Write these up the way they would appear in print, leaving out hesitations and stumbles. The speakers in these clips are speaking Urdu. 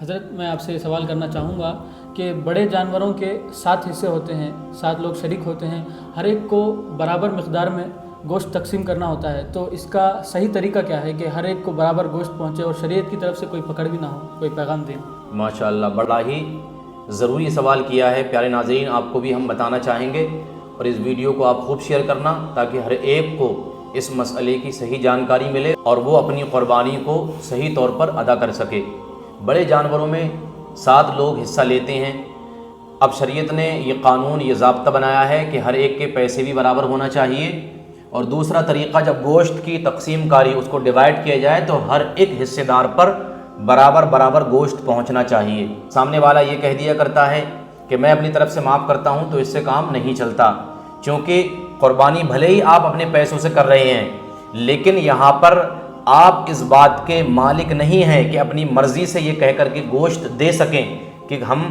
حضرت میں آپ سے یہ سوال کرنا چاہوں گا کہ بڑے جانوروں کے 7 حصے ہوتے ہیں، 7 لوگ شریک ہوتے ہیں، ہر ایک کو برابر مقدار میں گوشت تقسیم کرنا ہوتا ہے، تو اس کا صحیح طریقہ کیا ہے کہ ہر ایک کو برابر گوشت پہنچے اور شریعت کی طرف سے کوئی پکڑ بھی نہ ہو؟ کوئی پیغام دیں۔ ماشاءاللہ، بڑا ہی ضروری سوال کیا ہے پیارے ناظرین۔ آپ کو بھی ہم بتانا چاہیں گے اور اس ویڈیو کو آپ خوب شیئر کرنا تاکہ ہر ایک کو اس مسئلے کی صحیح جانکاری ملے اور وہ اپنی قربانی کو صحیح طور پر ادا کر سکے۔ بڑے جانوروں میں 7 لوگ حصہ لیتے ہیں۔ اب شریعت نے یہ قانون، یہ ضابطہ بنایا ہے کہ ہر ایک کے پیسے بھی برابر ہونا چاہیے، اور دوسرا طریقہ، جب گوشت کی تقسیم کاری اس کو ڈیوائڈ کیا جائے تو ہر ایک حصے دار پر برابر گوشت پہنچنا چاہیے۔ سامنے والا یہ کہہ دیا کرتا ہے کہ میں اپنی طرف سے معاف کرتا ہوں، تو اس سے کام نہیں چلتا، کیونکہ قربانی بھلے ہی آپ اپنے پیسوں سے کر رہے ہیں، لیکن یہاں پر آپ اس بات کے مالک نہیں ہیں کہ اپنی مرضی سے یہ کہہ کر کے گوشت دے سکیں کہ ہم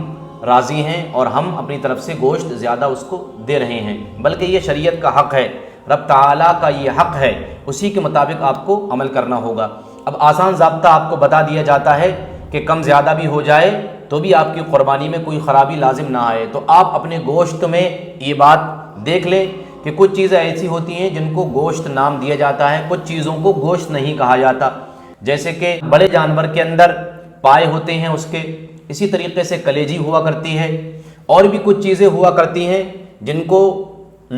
راضی ہیں اور ہم اپنی طرف سے گوشت زیادہ اس کو دے رہے ہیں، بلکہ یہ شریعت کا حق ہے، رب تعالیٰ کا یہ حق ہے، اسی کے مطابق آپ کو عمل کرنا ہوگا۔ اب آسان ضابطہ آپ کو بتا دیا جاتا ہے کہ کم زیادہ بھی ہو جائے تو بھی آپ کی قربانی میں کوئی خرابی لازم نہ آئے۔ تو آپ اپنے گوشت میں یہ بات دیکھ لیں کہ کچھ چیزیں ایسی ہوتی ہیں جن کو گوشت نام دیا جاتا ہے، کچھ چیزوں کو گوشت نہیں کہا جاتا، جیسے کہ بڑے جانور کے اندر پائے ہوتے ہیں اس کے، اسی طریقے سے کلیجی ہوا کرتی ہے، اور بھی کچھ چیزیں ہوا کرتی ہیں جن کو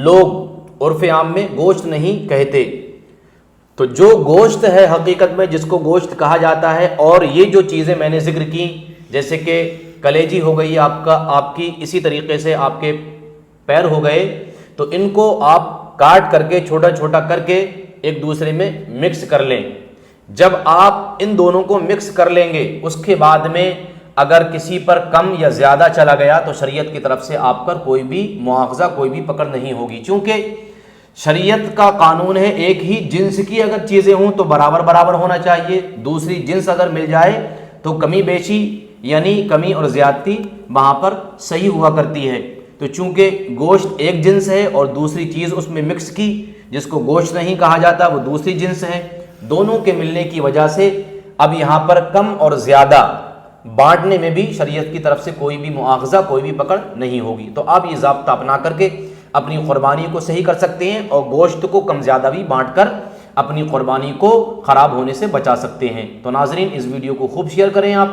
لوگ عرف عام میں گوشت نہیں کہتے۔ تو جو گوشت ہے حقیقت میں جس کو گوشت کہا جاتا ہے، اور یہ جو چیزیں میں نے ذکر کی جیسے کہ کلیجی ہو گئی آپ کی، اسی طریقے سے آپ کے پیر ہو گئے، تو ان کو آپ کاٹ کر کے چھوٹا چھوٹا کر کے ایک دوسرے میں مکس کر لیں۔ جب آپ ان دونوں کو مکس کر لیں گے، اس کے بعد میں اگر کسی پر کم یا زیادہ چلا گیا تو شریعت کی طرف سے آپ پر کوئی بھی مواخذہ، کوئی بھی پکڑ نہیں ہوگی، چونکہ شریعت کا قانون ہے ایک ہی جنس کی اگر چیزیں ہوں تو برابر ہونا چاہیے، دوسری جنس اگر مل جائے تو کمی بیشی یعنی کمی اور زیادتی وہاں پر صحیح ہوا کرتی ہے۔ تو چونکہ گوشت ایک جنس ہے اور دوسری چیز اس میں مکس کی جس کو گوشت نہیں کہا جاتا وہ دوسری جنس ہے، دونوں کے ملنے کی وجہ سے اب یہاں پر کم اور زیادہ بانٹنے میں بھی شریعت کی طرف سے کوئی بھی مواخذہ، کوئی بھی پکڑ نہیں ہوگی۔ تو آپ یہ ضابطہ اپنا کر کے اپنی قربانی کو صحیح کر سکتے ہیں اور گوشت کو کم زیادہ بھی بانٹ کر اپنی قربانی کو خراب ہونے سے بچا سکتے ہیں۔ تو ناظرین، اس ویڈیو کو خوب شیئر کریں آپ۔